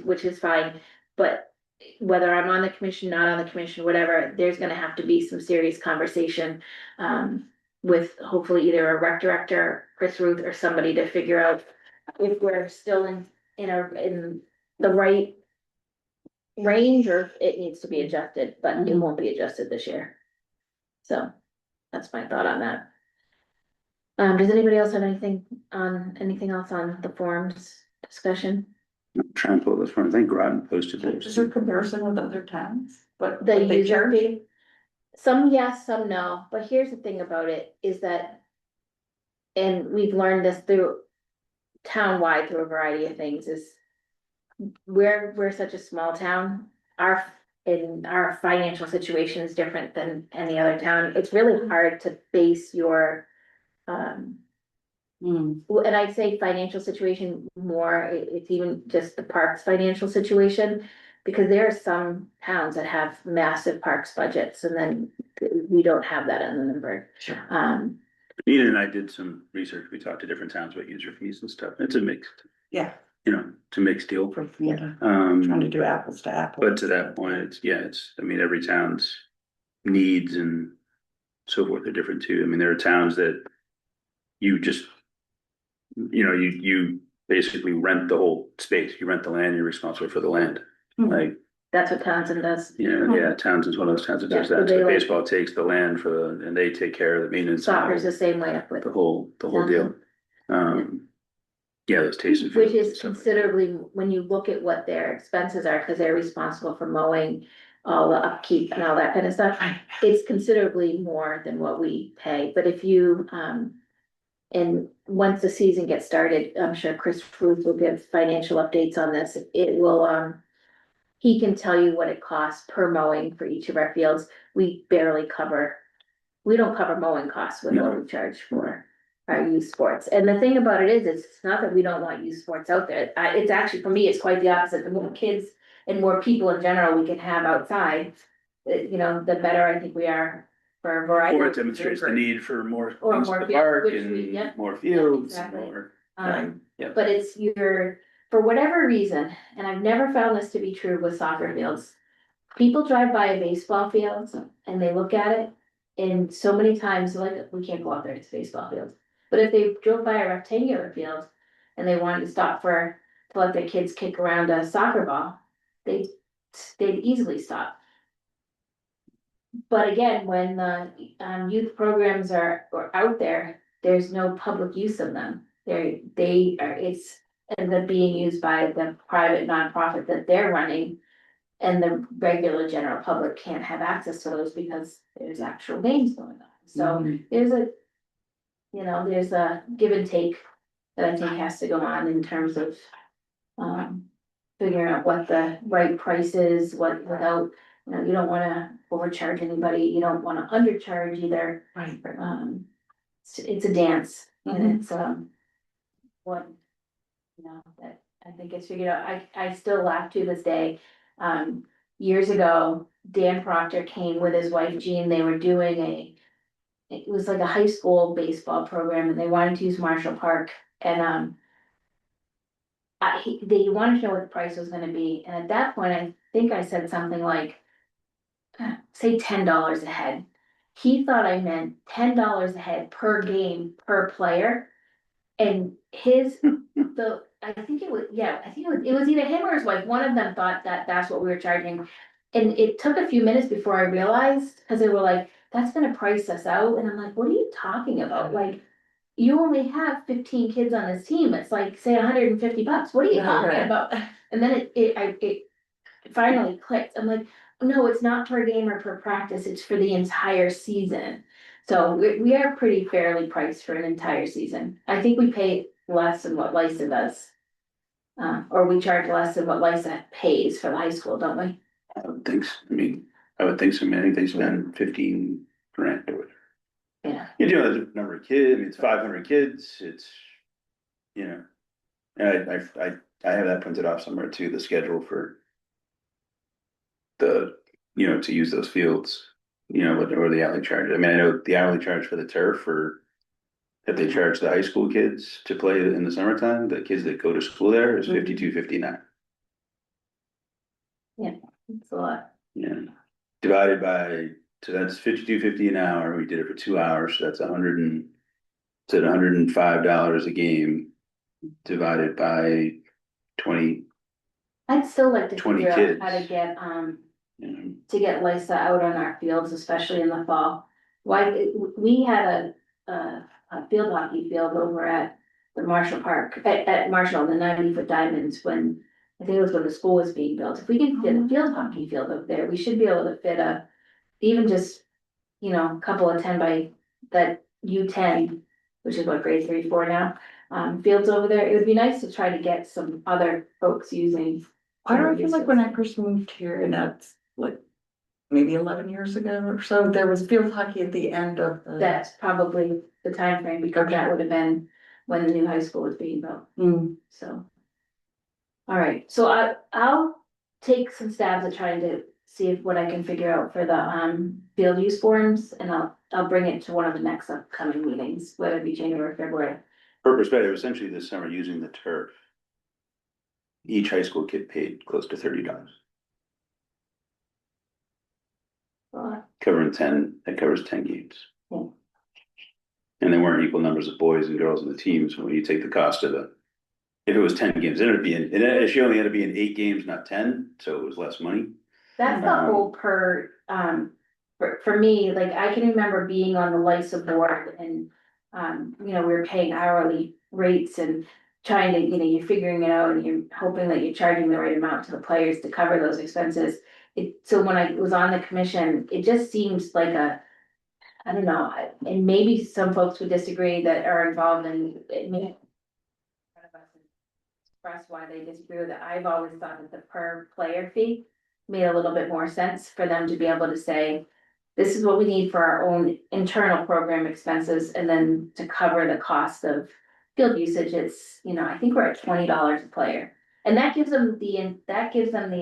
which is fine. But whether I'm on the commission, not on the commission, whatever, there's gonna have to be some serious conversation, with hopefully either a rec director, Chris Ruth, or somebody to figure out if we're still in the right range, or it needs to be adjusted, but it won't be adjusted this year. So that's my thought on that. Does anybody else have anything else on the forums discussion?
I'm trying to pull this one. I think Groton posted
Is there
it.
comparison with other towns? But
The
they
user
charge?
fee? Some yes, some no, but here's the thing about it, is that. And we've learned this through town-wide through a variety of things, is. We're such a small town, our financial situation is different than any other town. It's really hard to base your, and I'd say financial situation more, it's even just the park's financial situation. because there are some towns that have massive parks budgets and then we don't have that in Lunenburg.
Sure.
Nina and I did some research. We talked to different towns about user fees and stuff. It's a mixed,
Yeah,
it's a mixed deal.
yeah, trying to
Um,
do apples to apples.
but to that point, I mean, every town's needs and so forth are different too. I mean, there are towns that you just, you basically rent the whole space. You rent the land, you're responsible for the land.
Hmm.
Like,
That's what Townsend does.
Townsend's one of those towns that does
Yeah, so
that. So
they like-
baseball takes the land and they take care of the maintenance. and
Soccer's the same way up with.
The whole deal. Those tasting
Which
fields and
is
stuff like that.
considerably, when you look at what their expenses are, because they're responsible for mowing, all the upkeep and all that kind of stuff.
Right.
It's considerably more than what we pay, but if you, and once the season gets started, I'm sure Chris Ruth will give financial updates on this. It will, he can tell you what it costs per mowing for each of our fields. We don't cover mowing costs with what we charge for our youth sports. And the thing about it is, it's not that we don't want youth sports out there. It's actually, for me, it's quite the opposite. The more kids and more people in general we can have outside, the better I think we are for a variety.
Or it
of
demonstrates the
reasons.
need for more
Or
use
more
of the
fields,
park
which we- yeah.
and more fields,
exactly.
more.
Um, but it's for whatever reason, and I've never found this to be true with soccer fields. People drive by a baseball field and they look at it, and so many times, like, we can't go out there, it's a baseball field. But if they drove by a rectangular field and they wanted to stop to let their kids kick around a soccer ball, they'd easily stop. But again, when the youth programs are out there, there's no public use of them. It's ends up being used by the private nonprofit that they're running. And the regular general public can't have access to those because there's actual games going on. So there's a give and take that I think has to go on in terms of figuring out what the right price is, without, you don't wanna overcharge anybody, you don't wanna undercharge either.
Right.
It's a dance
Mhm.
and it's, one, that I think it's figured out. I still laugh to this day. Years ago, Dan Proctor came with his wife Jean, they were doing it was like a high school baseball program and they wanted to use Marshall Park and, they wanted to know what the price was gonna be, and at that point, I think I said something like, say $10 a head. He thought I meant $10 a head per game, per player. And I think it was either him or his wife, one of them thought that that's what we were charging. And it took a few minutes before I realized, cause they were like, that's gonna price us out, and I'm like, what are you talking about? Like, you only have 15 kids on this team, it's like, say $150, what are you talking
Right.
about? And then it finally clicked, I'm like, no, it's not per game or per practice, it's for the entire season. So we are pretty fairly priced for an entire season. I think we pay less than what Lysa does. Or we charge less than what Lysa pays for the high school, don't we?
I would think so. I would think so. I think they spend 15 grand or whatever.
Yeah.
The number of kids, it's 500 kids, it's, and I have that printed off somewhere too, the schedule for to use those fields, what the hourly charge. I mean, I know the hourly charge for the turf that they charge the high school kids to play in the summertime, the kids that go to school there is $52.59.
It's a lot.
Yeah, divided by, so that's $52.50 an hour, we did it for 2 hours, so that's $105 a game. Divided by 20,
I'd still like to
20
figure out
kids.
how to get,
you
to get Lysa out on our fields, especially in the fall. We had a field hockey field over at the Marshall Park, at Marshall, the 90-foot diamonds, when I think it was when the school was being built. If we can get a field hockey field up there, we should be able to fit even just, a couple of 10 by that U10, which is what, grade 3, 4 now, fields over there. It would be nice to try to get some other folks using.
Why do I feel like when I first moved here, and that's like maybe 11 years ago or so, there was field hockey at the end of the.
That's probably the time frame because that would have been when the new high school was being built,
Mm.
so. All right, so I'll take some stabs at trying to see if what I can figure out for the field use forms, and I'll bring it to one of the next upcoming meetings, whether it be January or February.
For perspective, essentially this summer using the turf. Each high school kid paid close to $30, covering 10, that covers 10 games.
Yeah.
And there weren't equal numbers of boys and girls in the teams when you take the cost of the. If it was 10 games, it would be she only had to be in 8 games, not 10, so it was less money.
That's the whole per, for me, like, I can remember being on the LISA board and, you know, we were paying hourly rates and trying to, you know, you're figuring it out and you're hoping that you're charging the right amount to the players to cover those expenses. So when I was on the commission, it just seems like I don't know, and maybe some folks would disagree that are involved in it. Express why they disagree with it. I've always thought that the per player fee made a little bit more sense for them to be able to say, this is what we need for our own internal program expenses, and then to cover the cost of field usage, it's, you know, I think we're at $20 a player. And that gives them the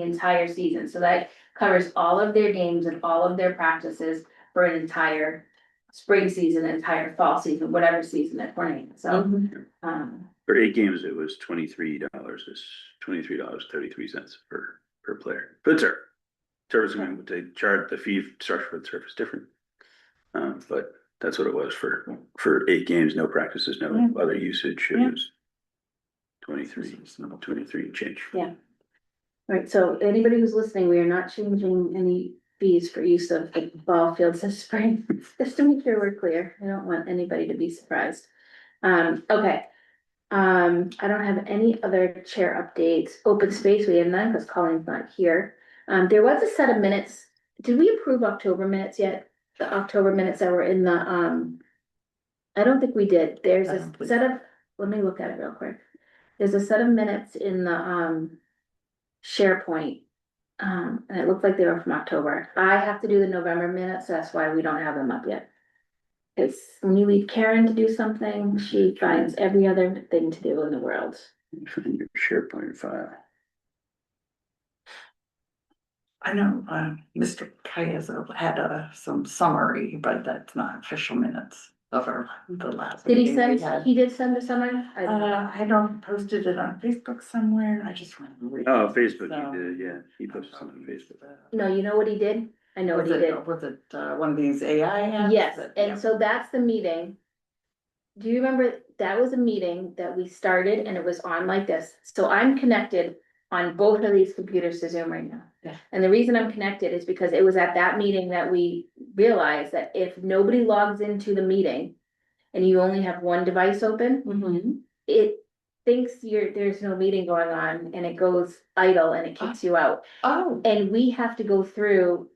entire season, so that covers all of their games and all of their practices for an entire spring season, entire fall season, whatever season they're playing, so.
For 8 games, it was $23, it's $23.33 per player. For the turf. Turf is going to charge the fee structure for the turf is different. But that's what it was for 8 games, no practices, no other usage, it was 23 change.
Yeah. Alright, so anybody who's listening, we are not changing any fees for use of the ball fields this spring, just to make sure we're clear. I don't want anybody to be surprised. Okay. I don't have any other chair updates. Open space, we have none because Colleen's not here. There was a set of minutes. Did we approve October minutes yet? The October minutes that were in the, I don't think we did. There's
I
a
don't believe
set of, let me look at it real quick. There's a set of minutes in the, SharePoint. And it looked like they were from October. I have to do the November minutes, so that's why we don't have them up yet. It's when you leave Karen to do something, she finds every other thing to do in the world.
Find your SharePoint file.
I know, Mr. Kayazo had some summary, but that's not official minutes of the last.
Did he
meeting we
send,
had.
he did send a summary? I don't know.
I don't posted it on Facebook somewhere, I just remember. reading
Oh,
it,
Facebook,
so-
you did, yeah, he posted something on Facebook.
No, you know what he did? I know what he did.
Was it one of these AI apps?
Yes,
that-
and
yeah.
so that's the meeting. Do you remember, that was a meeting that we started and it was on like this, so I'm connected on both of these computers to Zoom right now.
Yeah.
And the reason I'm connected is because it was at that meeting that we realized that if nobody logs into the meeting and you only have one device open,
Mhm.
it thinks there's no meeting going on and it goes idle and it kicks you out.
Oh,
And we have to go through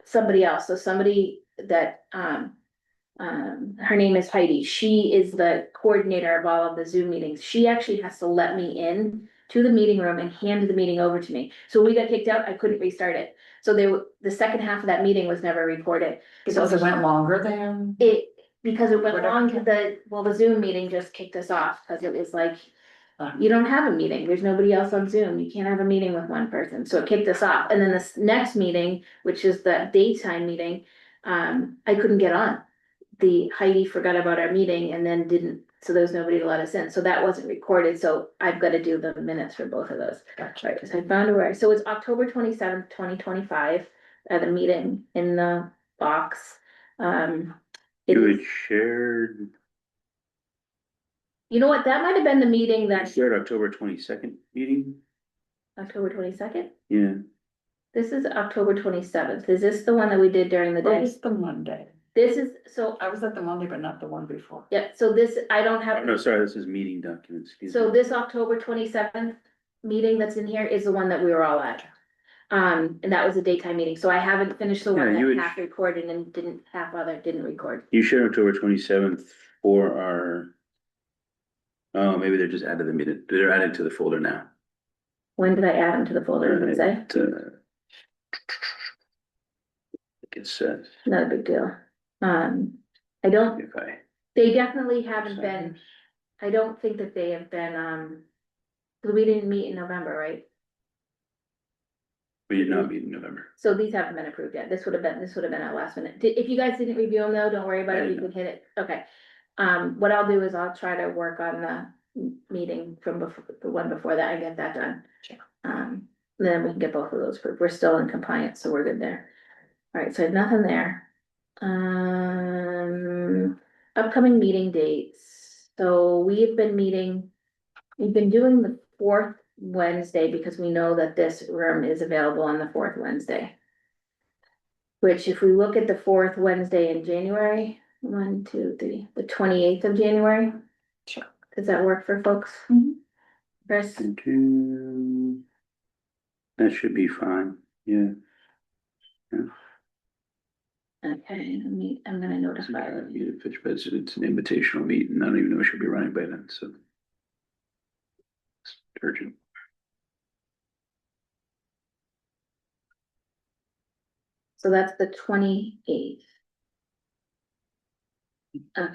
somebody else, so somebody that, her name is Heidi, she is the coordinator of all of the Zoom meetings, she actually has to let me in to the meeting room and hand the meeting over to me. So we got kicked out, I couldn't restart it, so the second half of that meeting was never recorded.
because it went longer than.
Because it went
Whatever.
along to the Zoom meeting just kicked us off, cause it was like,
Uh-huh.
you don't have a meeting, there's nobody else on Zoom, you can't have a meeting with one person, so it kicked us off, and then this next meeting, which is the daytime meeting. I couldn't get on. The Heidi forgot about our meeting and then didn't, so there was nobody to let us in, so that wasn't recorded, so I've gotta do the minutes for both of those.
Gotcha.
Right, so I found a where, so it's October 27th, 2025, at the meeting in the box. It
You
is,
had shared,
you know what, that might have been the meeting
you
that,
shared October 22nd meeting,
October 22nd?
yeah.
This is October 27th, is this the one that we did during the
What
day?
was the Monday?
This is, so,
I was at the Monday, but not the one before.
yeah, so this, I don't
Oh,
have,
no, sorry, this is meeting documents. excuse
so
me.
this October 27th meeting that's in here is the one that we were all at. And that was a daytime meeting, so I haven't finished the one
Yeah, you
that
would-
half recorded and didn't record.
You shared October 27th for our. Oh, maybe they're just added the minute, they're added to the folder now.
When did I add them to the folder, did it say?
It says,
Not a big deal. I don't,
if I.
they definitely haven't been, I don't think that they have been, 'cause we didn't meet in November, right?
We did not meet in November.
So these haven't been approved yet. This would have been at last minute. If you guys didn't review them though, don't worry about
I
it. You
didn't
can hit it. Okay. What I'll do is I'll try to work on the meeting from before, the one before that, I get that done.
Sure.
Then we can get both of those approved. We're still in compliance, so we're good there. All right, so I have nothing there. Upcoming meeting dates. So we've been doing the fourth Wednesday because we know that this room is available on the fourth Wednesday. Which if we look at the fourth Wednesday in January, 1, 2, 3, the 28th of January.
Sure.
Does that work for folks? Chris?
That should be fine, yeah.
Okay, I'm gonna notify them.
It's an invitational meet, and I don't even know if she'll be running by then, so. It's urgent.
So that's the 28th. Okay.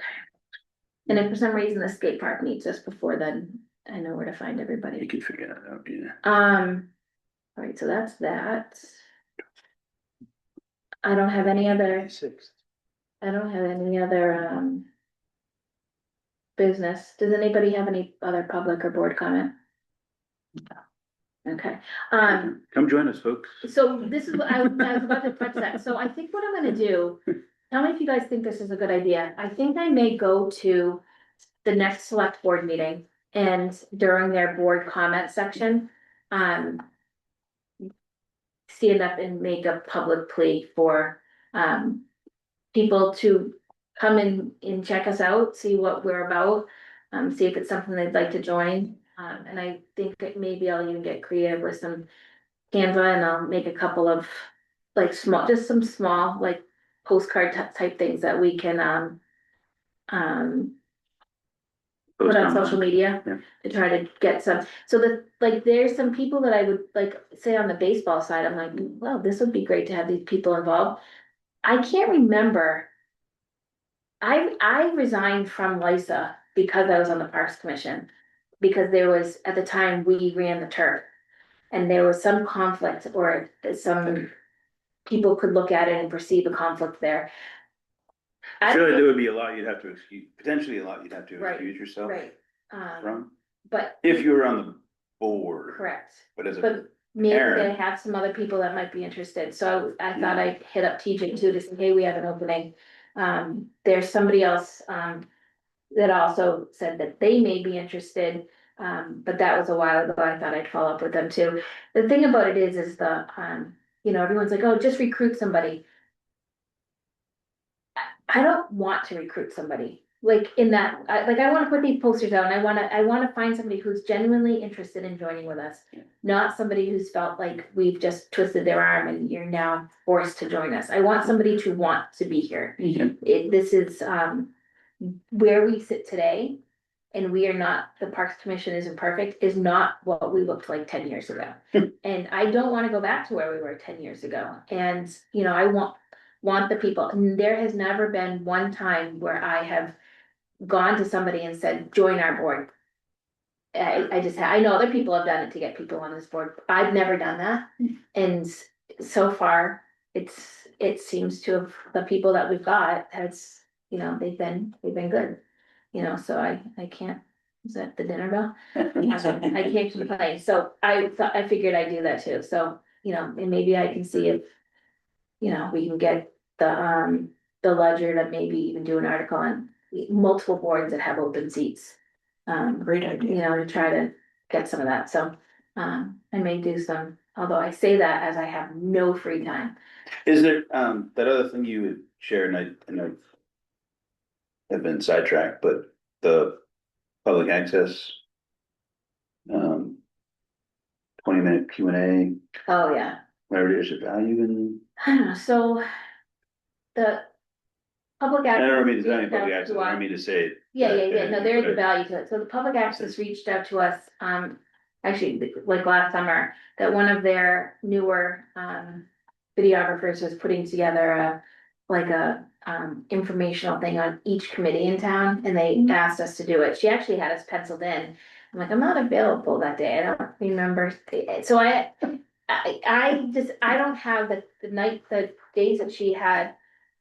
And if for some reason the skate park needs us before then, I know where to find
You
everybody.
can figure that out, yeah.
All right, so that's that. I don't have any other, business. Does anybody have any other public or board comment? Okay,
Come join us, folks.
so this is what I was about to touch that. So I think what I'm gonna do, tell me if you guys think this is a good idea. I think I may go to the next select board meeting and during their board comment section, stand up and make a public plea for, people to come in and check us out, see what we're about, see if it's something they'd like to join. And I think that maybe I'll even get creative with some Canva and I'll make a couple of like just some small, like postcard type things that we can, put on social media
Yeah.
to try to get some, so that, like, there's some people that I would like, say on the baseball side, I'm like, well, this would be great to have these people involved. I can't remember. I resigned from LISA because I was on the Parks Commission. Because there was, at the time, we ran the turf. And there was some conflict or some people could look at it and perceive a conflict there. I
Surely
don't
there
know-
would be a lot you'd have to excuse, potentially a lot you'd have to
Right,
excuse yourself
Right,
from,
but.
if you were on the board.
Correct.
But as a,
But maybe they
Aaron.
have some other people that might be interested, so I thought I'd hit up TJ too to say, hey, we have an opening. There's somebody else, that also said that they may be interested, but that was a while ago, I thought I'd follow up with them too. The thing about it is the, everyone's like, oh, just recruit somebody. I don't want to recruit somebody, like in that, I wanna put these posters out and I wanna find somebody who's genuinely interested in joining with us.
Yeah.
Not somebody who's felt like we've just twisted their arm and you're now forced to join us. I want somebody to want to be here. This is, where we sit today. And we are not, the Parks Commission isn't perfect, is not what we looked like 10 years ago. And I don't wanna go back to where we were 10 years ago. And, I want the people, and there has never been one time where I have gone to somebody and said, join our board. I know other people have done it to get people on this board. I've never done that. And so far, it seems to have, the people that we've got has, they've been good. So I can't, is that the dinner bell? I can't complain, so I figured I'd do that too, so, and maybe I can see if. We can get the Ledger to maybe even do an article on multiple boards that have open seats.
Great idea.
To try to get some of that, so, I may do some, although I say that as I have no free time.
Is there, that other thing you would share, and I have been sidetracked, but the public access. 20-minute Q&A,
Oh, yeah.
whatever it is, of value in,
I don't know, so. The public
I
access.
don't mean to say
reached
public
out
access,
to
I
us.
don't mean to say it.
Yeah, no, there is a
Right.
value to it, so the public access reached out to us, actually, like last summer, that one of their newer, videographers was putting together a informational thing on each committee in town, and they asked us to do it, she actually had us penciled in. I'm like, I'm not available that day, I don't remember, so I don't have the days that she had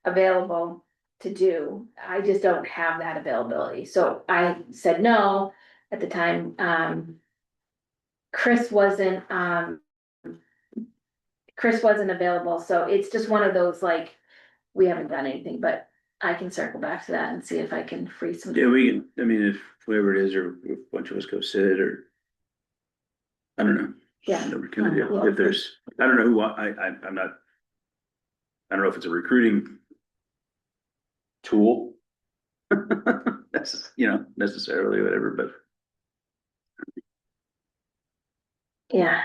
available to do. I just don't have that availability, so I said no at the time. Chris wasn't, Chris wasn't available, so it's just one of those, like, we haven't done anything, but I can circle back to that and see if I can free some.
Yeah, we can, I mean, if whoever it is, or if a bunch of us go sit, or. I don't know.
Yeah.
Whatever can do. If there's, I don't know who, I'm not. I don't know if it's a recruiting. Tool. That's, necessarily whatever, but.
Yeah.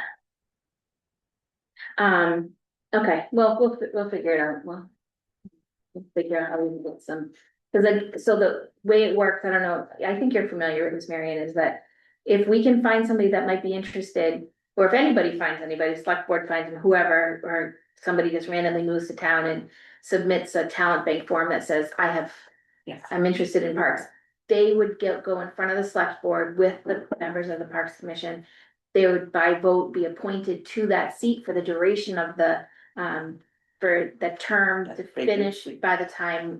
Okay, well, we'll figure it out, we'll figure out how we can get some, cause like, so the way it works, I don't know, I think you're familiar with this, Marion, is that. If we can find somebody that might be interested, or if anybody finds anybody, select board finds them, whoever, or somebody just randomly moves to town and. Submits a talent bank form that says,
Yes.
I'm interested in parks. They would go in front of the select board with the members of the Parks Commission. They would by vote be appointed to that seat for the duration of the, for the term to
That's
finish
vacancy.
by the time,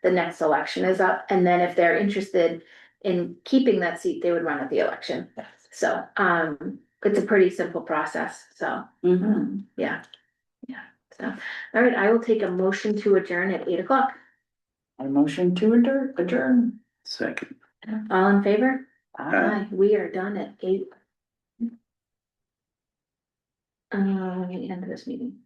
the next election is up. And then if they're interested in keeping that seat, they would run at the election. So, it's a pretty simple process, so,
Mhm.
yeah. So, all right, I will take a motion to adjourn at 8 o'clock.
A motion to adjourn.
Second.
All in favor?
Aye.
We are done at 8. The end of this meeting.